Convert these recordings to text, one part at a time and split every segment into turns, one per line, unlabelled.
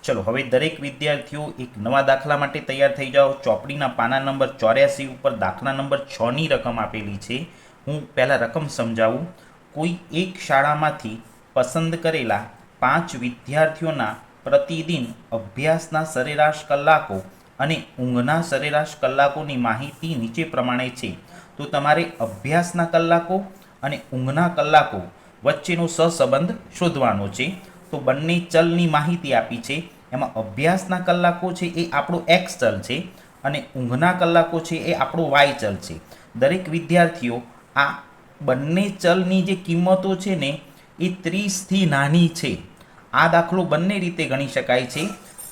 चलो हवे दरेक विद्यार्थीओ एक नवा दाखला माटे तैयार थई जाओ। ચોપડીના पाना नंबर 84 ઉપર दाखला नंबर 6 ની रकम आपेली छे। हूँ पहला रकम समझावुं। कोई एक शाळामांथी पसंद करेला 5 विद्यार्थीओना प्रतिदिन अभ्यासना सरेराश कलाको अने ऊंघना सरेराश कलाकोनी माहिती नीचे प्रमाणे छे। तो तमारे अभ्यासना कलाको अने ऊंघना कलाको वच्चेनो सहसंबंध शोधवानो छे। तो बंने चलनी माहिती आपी छे। एमां अभ्यासना कलाको छे ए आपणो एक्स चल छे अने ऊंघना कलाको छे ए आपणो वाय चल छे। दरेक विद्यार्थीओ आ बंने चलनी जे किंमतो छे ने ए 30 थी नानी छे। आ दाखलो बंने रीते गणी शकाय छे,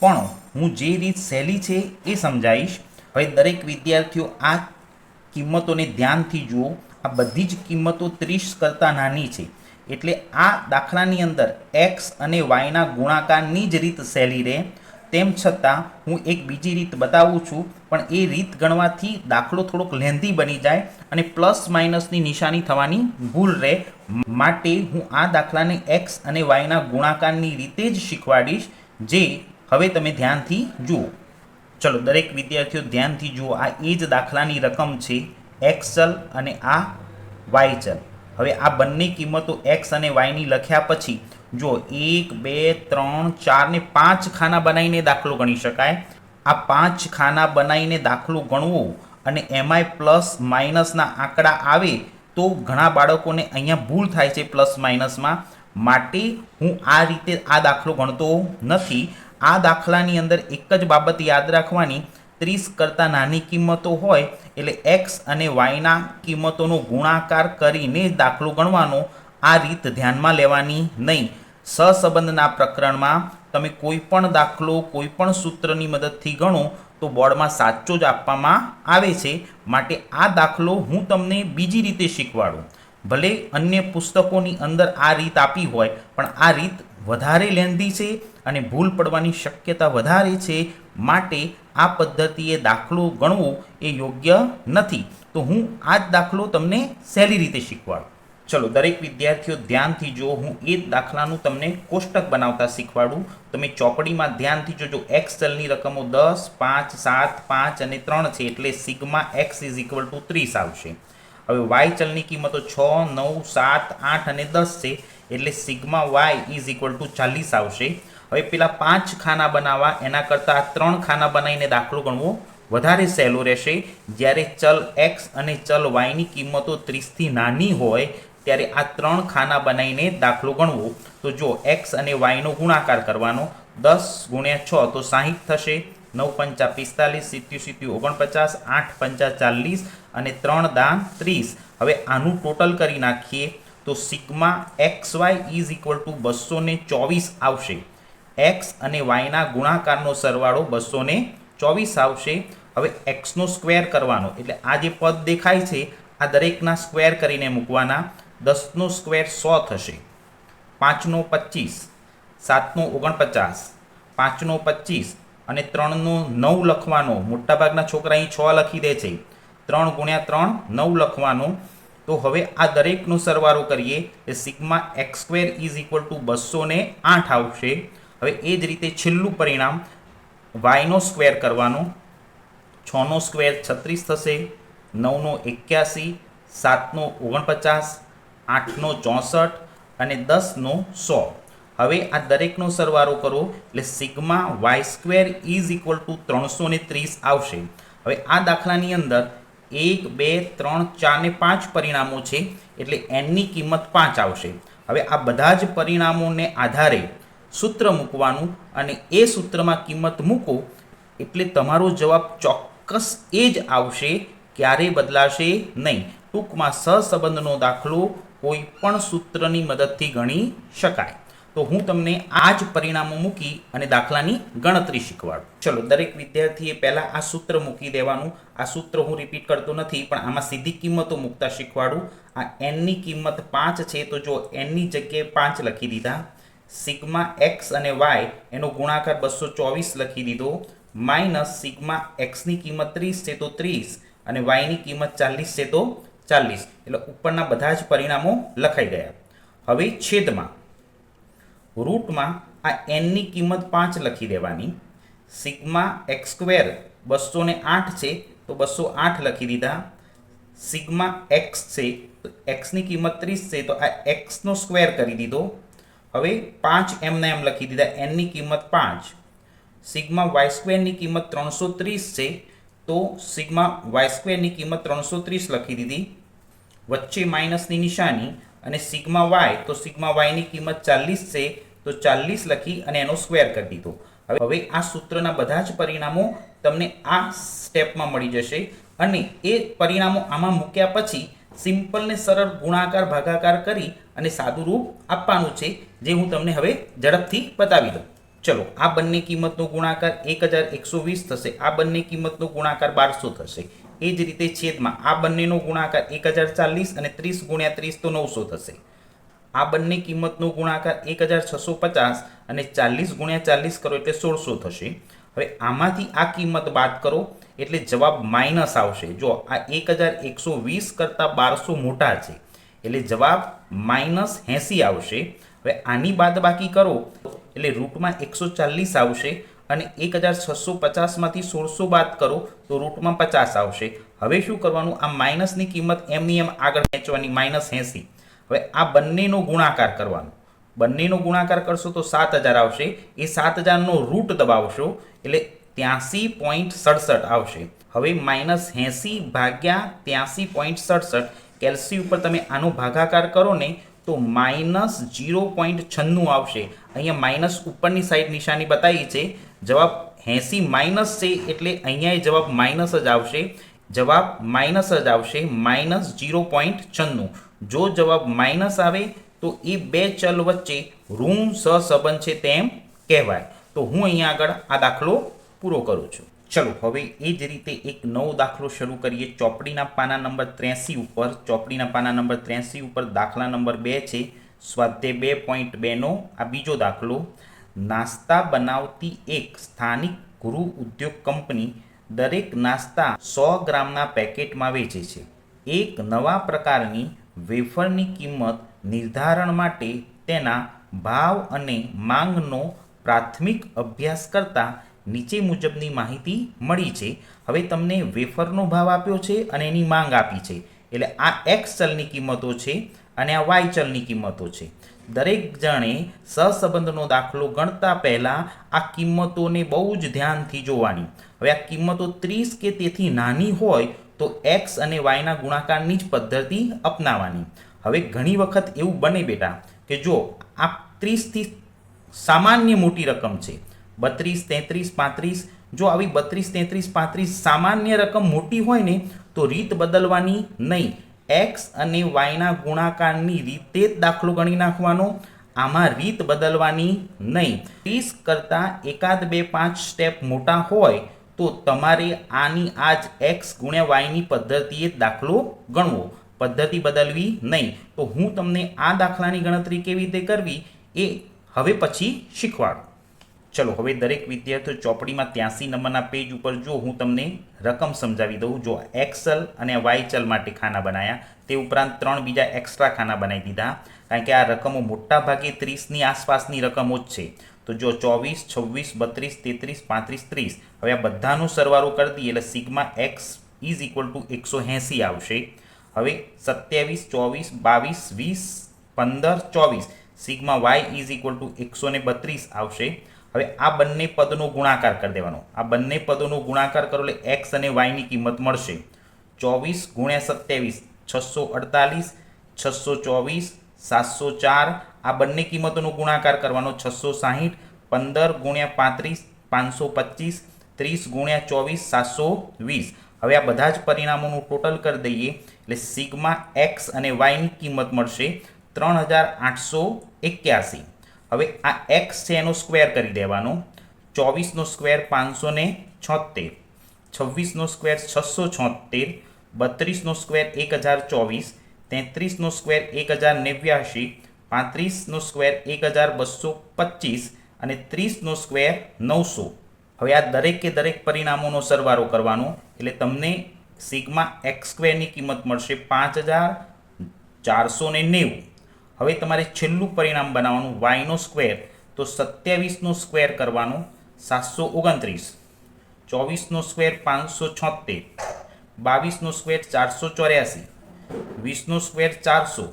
पण हूँ जे रीत सहेली छे ए समजावीश। हवे दरेक विद्यार्थीओ आ किंमतोने ध्यानथी जुओ। आ बधी ज किंमतो 30 करता नानी छे एटले आ दाखलानी अंदर एक्स अने वायना गुणाकारनी ज रीत सहेली रहे। तेम छतां हूँ एक बीजी रीत बतावुं छुं, पण ए रीत गणवाथी दाखलो थोड़ोक लेंधी बनी जाय अने प्लस माइनसनी निशानी थवानी भूल रहे। माटे हूँ आ दाखलाने एक्स अने वायना गुणाकारनी रीते ज शीखवाडीश, जे हवे तमे ध्यानथी जुओ। चलो दरेक विद्यार्थीओ ध्यानथी जुओ। आ ए ज दाखलानी रकम छे, एक्स चल अने आ वाय चल। हवे आ बंने किंमतो एक्स अने वायनी लख्या पछी जो 1 2 3 4 ने 5 खाना बनावीने दाखलो गणी शकाय। आ 5 खाना बनावीने दाखलो गणवो अने एमांय प्लस माइनसना आंकड़ा आवे तो घणा बाळकोने अहींया भूल थाय छे प्लस माइनसमां। माटे हूँ आ रीते आ दाखलो गणतो नथी। आ दाखलानी अंदर एक ज बाबत याद राखवानी, 30 करता नानी किंमतो होय एटले एक्स अने वायना किंमतोनो गुणाकार करीने दाखलो गणवानो। आ रीत ध्यानमां लेवानी नहीं। सहसंबंधना प्रकरणमां तमे कोईपण दाखलो कोईपण सूत्रनी मददथी गणो तो बोर्डमां साचो ज आपवामां आवे छे। माटे आ दाखलो हूँ तमने बीजी रीते शीखवाडुं। भले अन्य पुस्तकोनी अंदर आ रीत आपी होय, पण आ रीत वधारे लेंधी छे अने भूल पड़वानी शक्यता वधारे छे। माटे आ पद्धतिए दाखलो गणवो ए योग्य नथी। तो हूँ आ ज दाखलो तमने सहेली रीते शीखवाडुं। चलो दरेक विद्यार्थीओ ध्यानथी जो। हूँ ए दाखलानुं तमने कोष्टक बनावता शीखवाडुं। तमे चोपड़ीमां ध्यानथी जोजो। एक्स चलनी रकमो 10 5 7 5 अने 3 छे एटले sigma X is equal to 30 आवशे। हवे वाय चलनी किंमतो 6 9 7 8 अने 10 छे एटले sigma Y is equal to 40 आवशे। हवे पेला 5 खाना बनावा एना करता 3 खाना बनावीने दाखलो गणवो वधारे सहेलो रहेशे। ज्यारे चल एक्स अने चल वायनी किंमतो 30 थी नानी होय त्यारे आ 3 खाना बनावीने दाखलो गणवो। तो जो एक्स अने वायनो गुणाकार करवानो। 10 गुण्या 6 तो 60 थशे। 9 पंचा 45 7 7 49 8 पंचा 40 अने 3 दान 30। हवे आनु टोटल करी नाखीए तो sigma X Y is equal to 224 आवशे। एक्स अने वायना गुणाकारनो सरवाळो 224 आवशे। हवे एक्स नो स्क्वेर करवानो एटले आ जे पद देखाय छे आ दरेकना स्क्वेर करीने मूकवाना। 10 नो स्क्वेर 100 थशे। 5 नो 25, 7 नो 49, 5 नो 25 અને 3 નો 9 લખવાનો। મોટાભાગના છોકરા અહીં 6 લખી દે છે। 3 ગુણ્યા 3 9 લખવાનો। તો હવે આ દરેકનો સરવાળો કરીએ એ sigma x square is equal to 208 આવશે। હવે એ જ રીતે છેલ્લું પરિણામ વાયનો સ્ક્વેર કરવાનો। 6 નો સ્ક્વેર 36 થશે। 9 નો 81, 7 નો 49, 8 નો 64 અને 10 નો 100। હવે આ દરેકનો સરવાળો કરો એટલે sigma Y square is equal to 330 આવશે। હવે આ દાખલાની અંદર 1 2 3 4 ને 5 પરિણામો છે એટલે એનની કિંમત 5 આવશે। હવે આ બધા જ પરિણામોને આધારે સૂત્ર મૂકવાનું અને એ સૂત્રમાં કિંમત મૂકો એટલે તમારો જવાબ ચોક્કસ એ જ આવશે, ક્યારેય બદલાશે નહીં। ટૂંકમાં સહસંબંધનો દાખલો કોઈ પણ સૂત્રની મદદથી ગણી શકાય। तो हूँ तमने आज परिणामों मूकी अने दाखलानी गणतरी शीखवाडुं। चलो दरेक विद्यार्थीए पहला आ सूत्र मूकी देवानुं। आ सूत्र हूँ रिपीट करतो नथी पण आमां सीधी किंमतो मूकता शीखवाडुं। आ एन नी किंमत 5 छे तो जो एन नी जग्याए 5 लखी दीधा। सिग्मा एक्स अने वाय एनो गुणाकार 224 लखी दीधो। माइनस सिग्मा एक्स नी किंमत 30 छे तो 30 अने वाय नी किंमत 40 छे तो 40 एटले उपरना बधा ज परिणामो लखाई गया। हवे छेदमां रूट में આ એનની કિંમત 5 લખી દેવાની. સિગ્મા એક્સ સ્ક્વેર 208 છે તો 208 લખી દીધા. સિગ્મા એક્સ છે તો એક્સની કિંમત 30 છે તો આ એક્સનો સ્ક્વેર કરી દીધો. હવે 5 એમને એમ લખી દીધા, એનની કિંમત 5. સિગ્મા વાય સ્ક્વેરની કિંમત 330 છે તો સિગ્મા વાય સ્ક્વેરની કિંમત 330 લખી દીધી. વચ્ચે માઇનસની નિશાની અને સિગ્મા વાય તો સિગ્મા વાયની કિંમત 40 છે તો 40 લખી અને એનો સ્ક્વેર કરી દીધો. હવે આ સૂત્રના બધા જ પરિણામો તમને આ સ્ટેપમાં મળી જશે અને એ પરિણામો આમાં મૂક્યા પછી સિમ્પલ ને સરળ ગુણાકાર ભાગાકાર કરી અને સાદું રૂપ આપવાનું છે, જે હું તમને હવે ઝડપથી બતાવી દઉં. ચલો, આ બંને કિંમતનો ગુણાકાર 1120 થશે, આ બંને કિંમતનો ગુણાકાર 1200 થશે. એ જ રીતે છેદમાં આ બંનેનો ગુણાકાર 1040 અને 30 ગુણ્યા 30 તો 900 થશે. આ બંને કિંમતનો ગુણાકાર 1650 અને 40 ગુણ્યા 40 કરો એટલે 1600 થશે. હવે આમાંથી આ કિંમત બાદ કરો એટલે જવાબ માઇનસ આવશે. જો આ 1120 કરતાં 1200 મોટા છે એટલે જવાબ -80 આવશે. હવે આની બાદબાકી કરો એટલે રૂટમાં 140 આવશે અને 1650માંથી 1600 બાદ કરો તો રૂટમાં 50 આવશે. હવે શું કરવાનું, આ માઇનસની કિંમત એમની એમ આગળ ખેંચવાની, -80. હવે આ બંનેનો ગુણાકાર કરવાનો, બંનેનો ગુણાકાર કરશો તો 7000 આવશે. એ 7000નો રૂટ દબાવશો એટલે 83.67 આવશે. હવે -80 ભાગ્યા 83.67 કેલ્સી ઉપર તમે આનો ભાગાકાર કરો ને તો -0.96 આવશે. અહીંયા માઇનસ ઉપરની સાઈડ નિશાની બતાવી છે, જવાબ 80 માઇનસ છે એટલે અહીંયા જવાબ માઇનસ જ આવશે. જવાબ માઇનસ જ આવશે, -0.96. જો જવાબ માઇનસ આવે તો એ બે ચલ વચ્ચે ઋણ સહસંબંધ છે તેમ કહેવાય. તો હું અહીંયા આગળ આ દાખલો પૂરો કરું છું. ચલો, હવે એ જ રીતે એક નવો દાખલો શરૂ કરીએ. ચોપડીના પાના નંબર 83 ઉપર, ચોપડીના પાના નંબર 83 ઉપર દાખલા નંબર 2 છે, સ્વાધ્યાય 2.2નો આ બીજો દાખલો. નાસ્તા બનાવતી એક સ્થાનિક ગૃહ ઉદ્યોગ કંપની દરેક નાસ્તા 100 ગ્રામના પેકેટમાં વેચે છે. એક નવા પ્રકારની વેફરની કિંમત નિર્ધારણ માટે તેના ભાવ અને માંગનો પ્રાથમિક અભ્યાસ કરતા નીચે મુજબની માહિતી મળી છે. હવે તમને વેફરનો ભાવ આપ્યો છે અને એની માંગ આપી છે, એટલે આ એક્સ ચલની કિંમતો છે અને આ વાય ચલની કિંમતો છે. દરેક જણે સહસંબંધનો દાખલો ગણતા પહેલાં આ કિંમતોને બહુ જ ધ્યાનથી જોવાની. હવે આ કિંમતો 30 કે તેથી નાની હોય તો એક્સ અને વાયના ગુણાકારની જ પદ્ધતિ અપનાવવાની. હવે ઘણી વખત એવું બને બેટા કે જો આ 30થી સામાન્ય મોટી રકમ છે, 32, 33, 35, જો આવી 32, 33, 35 સામાન્ય રકમ મોટી હોય ને તો રીત બદલવાની નહીં. એક્સ અને વાયના ગુણાકારની રીતે જ દાખલો ગણી નાખવાનો, આમાં રીત બદલવાની નહીં. 30 કરતાં એકાદ 2, 5 સ્ટેપ મોટા હોય તો તમારે આની આ જ એક્સ ગુણ્યા વાયની પદ્ધતિએ દાખલો ગણવો, પદ્ધતિ બદલવી નહીં. તો હું તમને આ દાખલાની ગણતરી કેવી રીતે કરવી એ હવે પછી શીખવાડું. ચલો, હવે દરેક વિદ્યાર્થીઓ ચોપડીમાં 83 નંબરના પેજ ઉપર જો હું તમને રકમ સમજાવી દઉં. જો એક્સ ચલ અને વાય ચલ માટે ખાના બનાવ્યા, તે ઉપરાંત 3 બીજા એક્સ્ટ્રા ખાના બનાવી દીધા, કારણ કે આ રકમો મોટા ભાગે 30ની આસપાસની રકમો જ છે. તો જો 24, 26, 32, 33, 35, 30, હવે આ બધાનો સરવાળો કરી દઈએ એટલે sigma x is equal to 180 આવશે. હવે 27, 24, 22, 20, 15, 24 sigma y is equal to 132 આવશે. હવે આ બંને પદનો ગુણાકાર કરી દેવાનો, આ બંને પદોનો ગુણાકાર કરો એટલે એક્સ અને વાયની કિંમત મળશે. 24 ગુણ્યા 27 648, 624, 704, આ બંને કિંમતોનો ગુણાકાર કરવાનો 660, 15 ગુણ્યા 35 525, 30 ગુણ્યા 24 720. હવે આ બધા જ પરિણામોનું ટોટલ કરી દઈએ એટલે સિગ્મા એક્સ અને વાયની કિંમત મળશે 3881. હવે આ એક્સ છે એનો સ્ક્વેર કરી દેવાનો, 24નો સ્ક્વેર 576, 26નો સ્ક્વેર 676, 32નો સ્ક્વેર 1024, 33નો સ્ક્વેર 1089, 35નો સ્ક્વેર 1225 અને 30નો સ્ક્વેર 900. હવે આ દરેકે દરેક પરિણામોનો સરવાળો કરવાનો એટલે તમને સિગ્મા એક્સ સ્ક્વેરની કિંમત મળશે 5490. હવે તમારે છેલ્લું પરિણામ બનાવવાનું, વાયનો સ્ક્વેર તો 27નો સ્ક્વેર કરવાનો 729, 24નો સ્ક્વેર 576, 22નો સ્ક્વેર 484, 20નો સ્ક્વેર 400,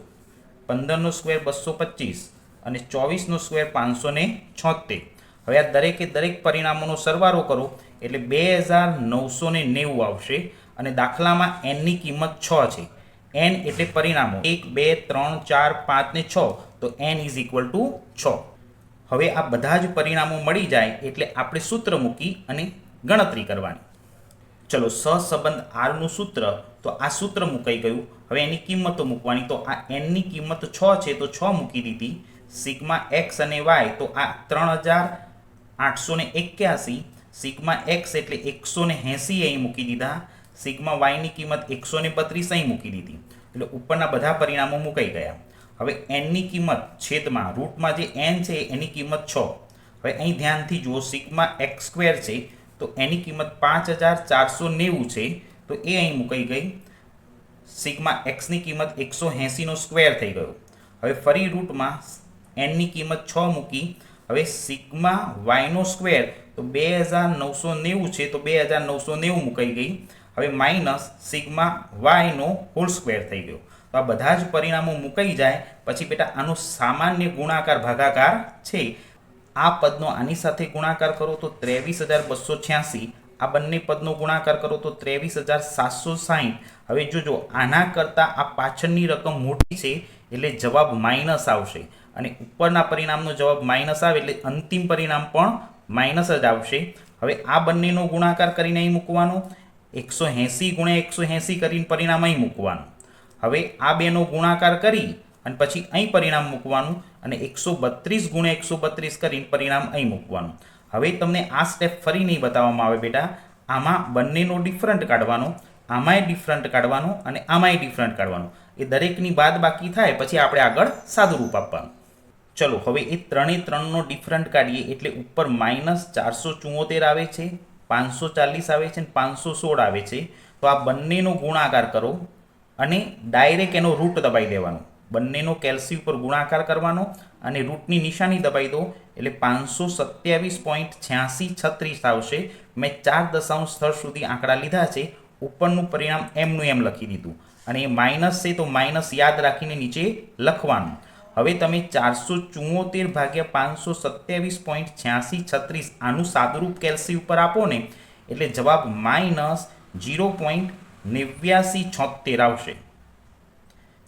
15નો સ્ક્વેર 225 અને 24નો સ્ક્વેર 576. હવે આ દરેકે દરેક પરિણામોનો સરવાળો કરો એટલે 2990 આવશે અને દાખલામાં એનની કિંમત 6 છે. એન એટલે પરિણામો 1 2 3 4 5 ને 6, તો એન ઇઝ ઇક્વલ ટુ 6. હવે આ બધા જ પરિણામો મળી જાય એટલે આપણે સૂત્ર મૂકી અને ગણતરી કરવાની. ચલો, સહસંબંધ આરનું સૂત્ર, તો આ સૂત્ર મુકાઈ ગયું. હવે એની કિંમતો મૂકવાની. તો આ એનની કિંમત 6 છે તો 6 મૂકી દીધી. સિગ્મા એક્સ અને વાય, તો આ 3881, સિગ્મા એક્સ એટલે 180 અહીં મૂકી દીધા. સિગ્મા વાયની કિંમત 132 અહીં મૂકી દીધી. એટલે ઉપરના બધા પરિણામો મુકાઈ ગયા. હવે એનની કિંમત છેદમાં રૂટમાં જે એન છે એની કિંમત 6. હવે અહીં ધ્યાનથી જુઓ, સિગ્મા એક્સ સ્ક્વેર છે તો એની કિંમત 5490 છે, તો એ અહીં મુકાઈ ગઈ. સિગ્મા એક્સની કિંમત 180નો સ્ક્વેર થઈ ગયો. હવે ફરી રૂટમાં એનની કિંમત 6 મૂકી. હવે સિગ્મા વાયનો સ્ક્વેર, તો 2990 છે તો 2990 મુકાઈ ગઈ. હવે માઇનસ સિગ્મા વાયનો હોલ સ્ક્વેર થઈ ગયો. તો આ બધા જ પરિણામો મુકાઈ જાય પછી બેટા આનો સામાન્ય ગુણાકાર ભાગાકાર છે. આ પદનો આની સાથે ગુણાકાર કરો તો 23286, આ બંને પદનો ગુણાકાર કરો તો 23760. હવે જોજો, આના કરતાં આ પાછળની રકમ મોટી છે એટલે જવાબ માઇનસ આવશે અને ઉપરના પરિણામનો જવાબ માઇનસ આવે એટલે અંતિમ પરિણામ પણ માઇનસ જ આવશે. હવે આ બંનેનો ગુણાકાર કરીને અહીં મૂકવાનો, 180 ગુણ્યા 180 કરીને પરિણામ અહીં મૂકવાનું. હવે આ બેનો ગુણાકાર કરી અને પછી અહીં પરિણામ મૂકવાનું અને 132 ગુણ્યા 132 કરીને પરિણામ અહીં મૂકવાનું. હવે તમને આ સ્ટેપ ફરી નહીં બતાવવામાં આવે બેટા. આમાં બંનેનો ડિફરન્ટ કાઢવાનો, આમાંય ડિફરન્ટ કાઢવાનો અને આમાંય ડિફરન્ટ કાઢવાનો. એ દરેકની બાદ બાકી થાય પછી આપણે આગળ સાદું રૂપ આપવાનું. ચલો, હવે એ ત્રણે ત્રણનો ડિફરન્ટ કાઢીએ એટલે ઉપર -474 આવે છે, 540 આવે છે અને 516 આવે છે. તો આ બંનેનો ગુણાકાર કરો અને ડાયરેક્ટ એનો રૂટ દબાઈ દેવાનો. બંનેનો કેલ્સી ઉપર ગુણાકાર કરવાનો અને રૂટની નિશાની દબાઈ દો એટલે 527.8636 આવશે. મેં 4 દશાંશ સ્થળ સુધી આંકડા લીધા છે. ઉપરનું પરિણામ એમનું એમ લખી દીધું અને એ માઇનસ છે તો માઇનસ યાદ રાખીને નીચે લખવાનું. હવે તમે 474 ભાગ્યા 527.8636 આનું સાદુરૂપ કેલ્સી ઉપર આપો ને એટલે જવાબ -0.8976 આવશે.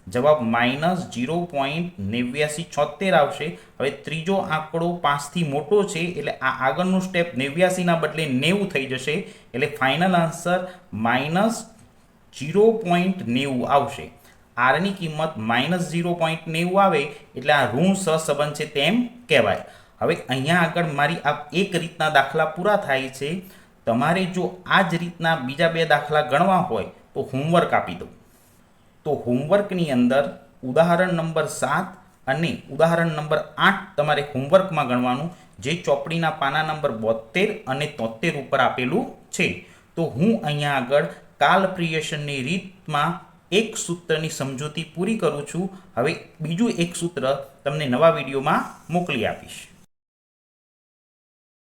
જવાબ -0.8976 આવશે. હવે ત્રીજો આંકડો 5 થી મોટો છે એટલે આ આગળનું સ્ટેપ 89 ના બદલે 90 થઈ જશે એટલે ફાઇનલ આન્સર -0.90 આવશે. આરની કિંમત -0.90 આવે એટલે આ ઋણ સહસંબંધ છે તેમ કહેવાય. હવે અહીંયા આગળ મારી આ એક રીતના દાખલા પૂરા થાય છે. તમારે જો આ જ રીતના બીજા 2 દાખલા ગણવા હોય તો હોમવર્ક આપી દો. તો હોમવર્કની અંદર ઉદાહરણ નંબર 7 અને ઉદાહરણ નંબર 8 તમારે હોમવર્કમાં ગણવાનું, જે ચોપડીના પાના નંબર 72 અને 73 ઉપર આપેલું છે. તો હું અહીંયા આગળ કાલપ્રિયશનની રીતમાં એક સૂત્રની સમજૂતી પૂરી કરું છું. હવે બીજું એક સૂત્ર તમને નવા વિડીયોમાં મોકલી આપીશ.